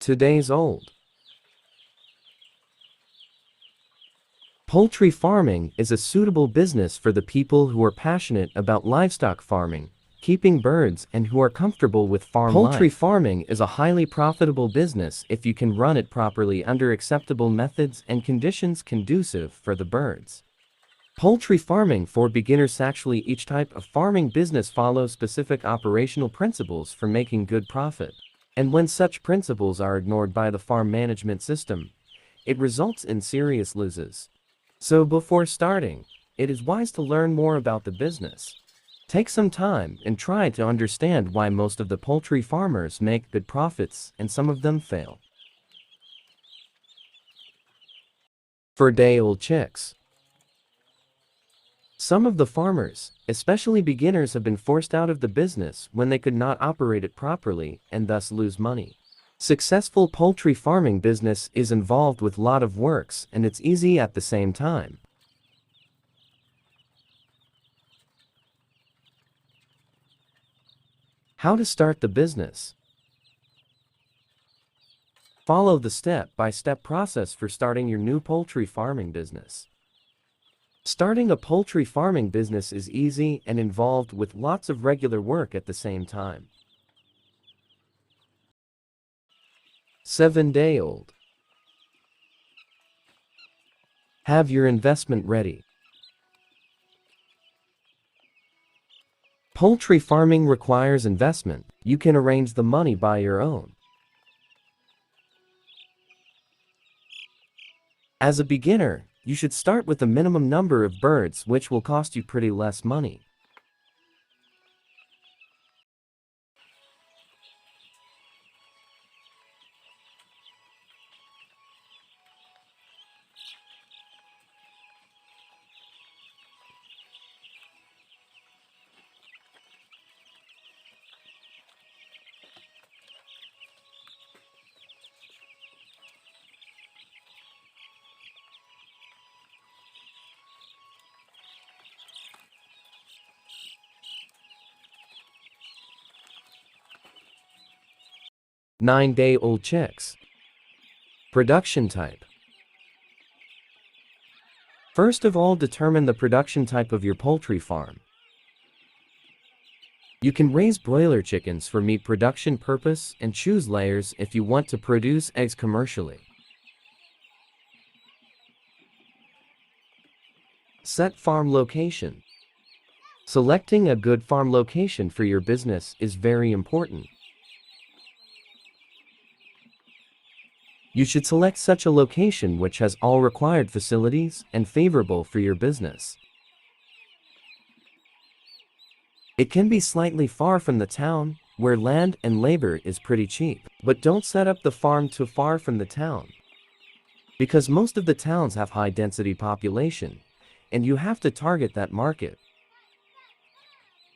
2 days old. Poultry farming is a suitable business for the people who are passionate about livestock farming, keeping birds, and who are comfortable with farm life. Poultry farming is a highly profitable business if you can run it properly under acceptable methods and conditions conducive for the birds. Poultry farming for beginners. Actually, each type of farming business follows specific operational principles for making good profit. And when such principles are ignored by the farm management system, it results in serious losses. So before starting, it is wise to learn more about the business. Take some time and try to understand why most of the poultry farmers make good profits and some of them fail. 4-day-old chicks. Some of the farmers, especially beginners, have been forced out of the business when they could not operate it properly and thus lose money. Successful poultry farming business is involved with lot of works and it's easy at the same time. How to start the business. Follow the step-by-step process for starting your new poultry farming business. Starting a poultry farming business is easy and involved with lots of regular work at the same time. 7-day-old. Have your investment ready. Poultry farming requires investment. You can arrange the money by your own. As a beginner, you should start with a minimum number of birds, which will cost you pretty less money. Nine-day-old chicks. Production type. First of all, determine the production type of your poultry farm. You can raise broiler chickens for meat production purpose and choose layers if you want to produce eggs commercially. Set farm location. Selecting a good farm location for your business is very important. You should select such a location which has all required facilities and favorable for your business. It can be slightly far from the town, where land and labor is pretty cheap. But don't set up the farm too far from the town, because most of the towns have high density population, and you have to target that market.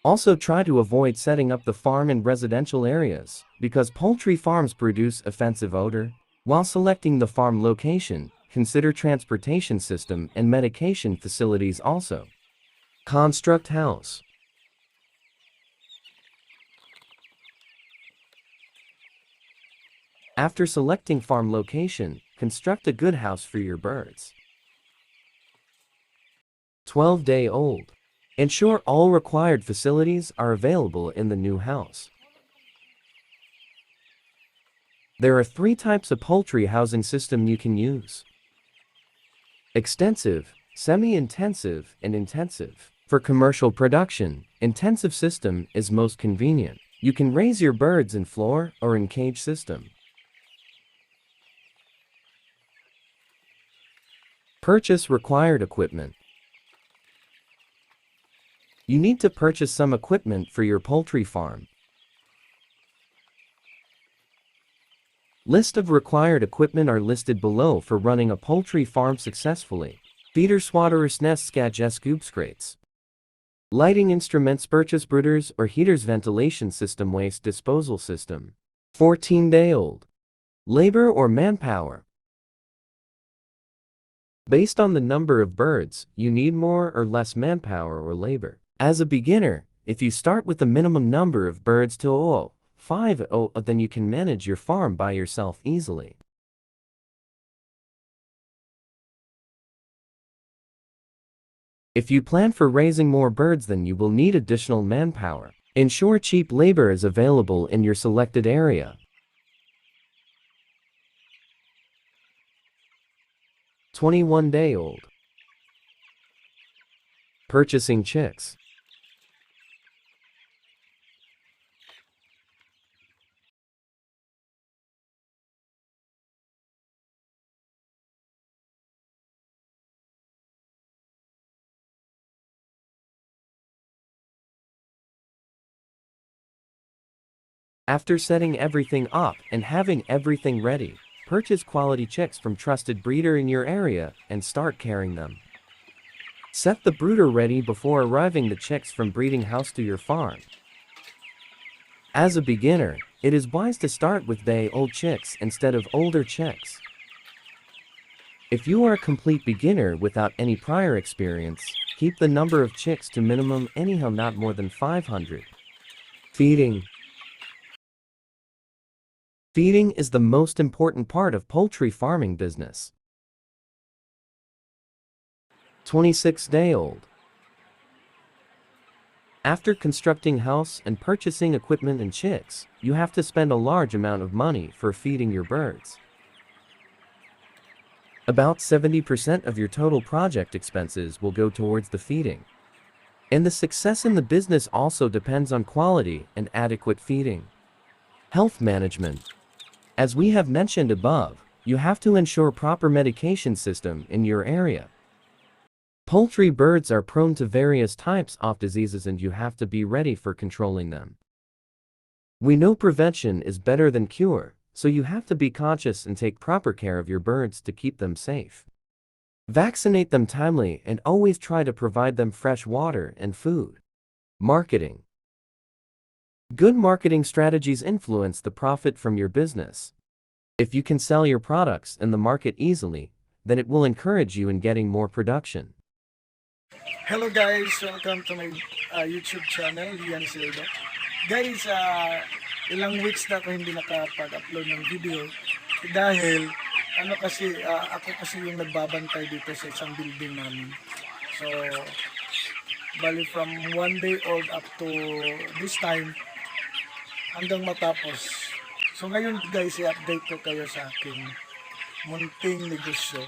Also try to avoid setting up the farm in residential areas, because poultry farms produce offensive odor. While selecting the farm location, consider transportation system and medication facilities also. Construct house. After selecting farm location, construct a good house for your birds. 12-day-old. Ensure all required facilities are available in the new house. There are 3 types of poultry housing system you can use: extensive, semi-intensive, and intensive. For commercial production, intensive system is most convenient. You can raise your birds in floor or in cage system. Purchase required equipment. You need to purchase some equipment for your poultry farm. List of required equipment are listed below for running a poultry farm successfully. Feeder swatters nest skadges scoopscrates. Lighting instruments purchase brooders or heaters ventilation system waste disposal system. 14-day-old. Labor or manpower. Based on the number of birds, you need more or less manpower or labor. As a beginner, if you start with a minimum number of birds to 5. Then you can manage your farm by yourself easily. If you plan for raising more birds, then you will need additional manpower. Ensure cheap labor is available in your selected area. 21-day-old. Purchasing chicks. After setting everything up and having everything ready, purchase quality chicks from trusted breeder in your area and start carrying them. Set the brooder ready before arriving the chicks from breeding house to your farm. As a beginner, it is wise to start with day-old chicks instead of older chicks. If you are a complete beginner without any prior experience, keep the number of chicks to minimum anyhow, not more than 500. Feeding. Feeding is the most important part of poultry farming business. 26-day-old. After constructing house and purchasing equipment and chicks, you have to spend a large amount of money for feeding your birds. About 70% of your total project expenses will go towards the feeding. And the success in the business also depends on quality and adequate feeding. Health management. As we have mentioned above, you have to ensure proper medication system in your area. Poultry birds are prone to various types of diseases and you have to be ready for controlling them. We know prevention is better than cure, so you have to be conscious and take proper care of your birds to keep them safe. Vaccinate them timely and always try to provide them fresh water and food. Marketing. Good marketing strategies influence the profit from your business. If you can sell your products in the market easily, then it will encourage you in getting more production. Hello guys, welcome to my YouTube channel, Lian Silva. Guys, ilang weeks na ako hindi nakapag-upload ng video dahil ako kasi yung nagbabantay dito sa isang building namin. So, bali from 1 day old up to this time hanggang matapos. So ngayon guys, i-update ko kayo sa aking munting negosyo.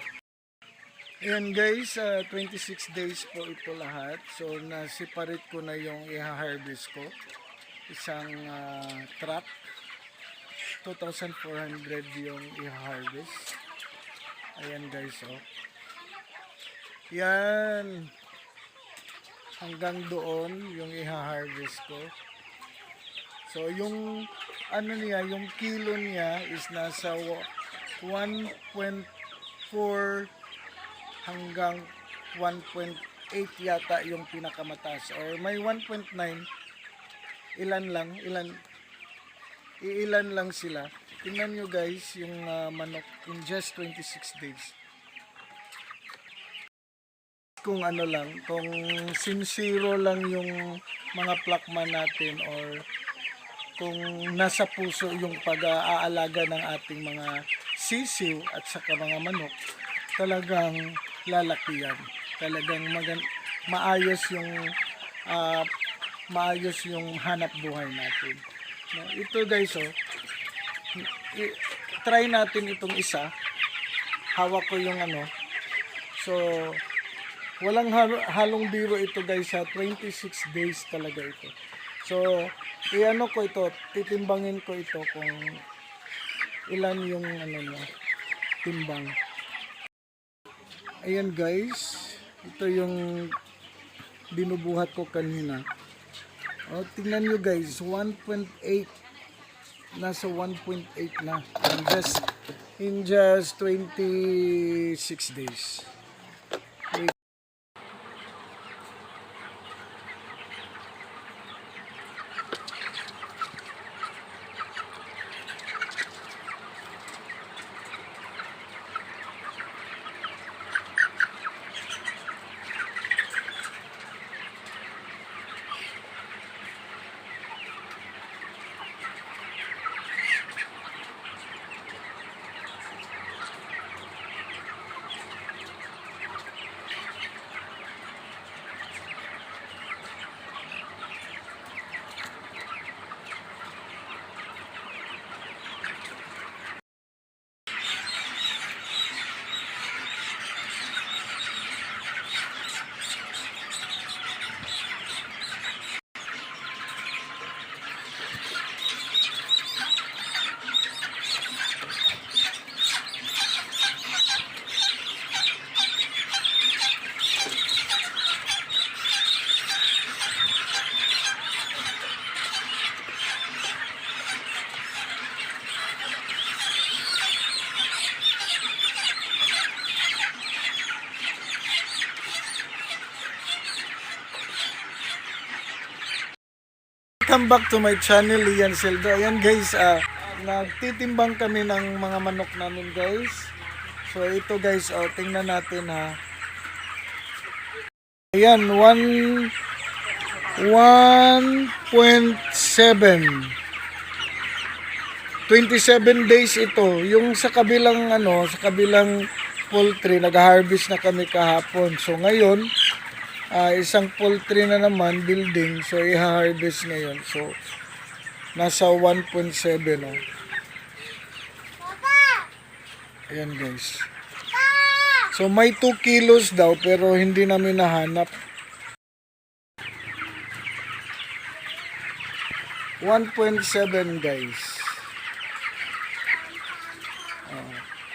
Ayan guys, 26 days po ito lahat. So na-separate ko na yung i-harvest ko. Isang trap. 2,400 yung i-harvest. Ayan guys, oh. Yan. Hanggang doon yung i-harvest ko. So yung yung kilo niya is nasa 1.4 hanggang 1.8 yata yung pinakamataas, or may 1.9, ilan lang sila. Tingnan nyo guys yung manok in just 26 days. Kung kung sincero lang yung mga plakman natin, or kung nasa puso yung pag-aalaga ng ating mga sisiw at saka mga manok, talagang lalaki yan. Talagang maayos yung hanap buhay natin. No, ito guys, try natin itong isa. Hawak ko yung So, walang halong biro ito guys, 26 days talaga ito. So, ko ito, titimbangin ko ito kung ilan yung timbang. Ayan guys, ito yung binubuhat ko kanina. Tingnan nyo guys, 1.8, nasa 1.8 na in just 26 days. Welcome back to my channel, Ian Seldo. Ayan guys, nagtitimbang kami ng mga manok namin guys. So ito guys, tingnan natin ha. Ayan, 1.7. 27 days ito. Yung sa kabilang sa kabilang poultry, nag-harvest na kami kahapon. So ngayon, isang poultry na naman, building. So i-harvest ngayon. So nasa 1.7 oh. Ayan guys. So may 2 kilos daw pero hindi namin nahanap. 1.7 guys.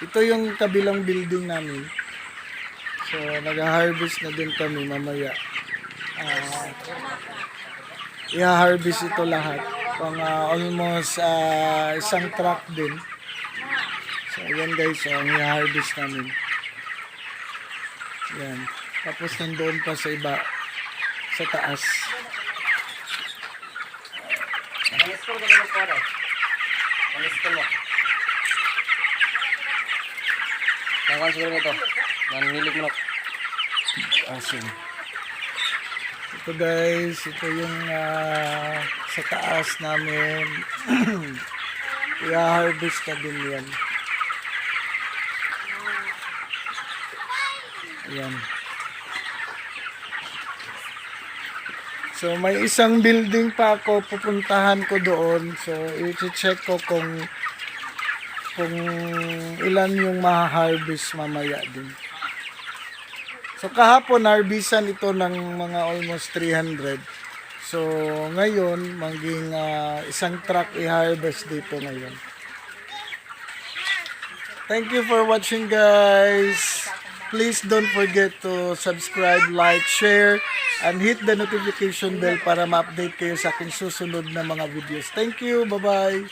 Ito yung kabilang building namin. So nag-harvest na din kami mamaya. I-harvest ito lahat. Pang almost isang truck din. So ayan guys, ang i-harvest namin. Yan. Tapos nandoon pa sa iba, sa taas. Nakuha siguro nito. Nangilig mo na. Awesome. Ito guys, ito yung sa taas namin. I-harvest na din yan. Ayan. So may isang building pa ako, pupuntahan ko doon. So i-check ko kung ilan yung ma-harvest mamaya din. So kahapon harvestan ito ng mga almost 300. So ngayon maging isang truck i-harvest dito ngayon. Thank you for watching guys. Please don't forget to subscribe, like, share, and hit the notification bell para ma-update kayo sa aking susunod na mga videos. Thank you. Bye-bye.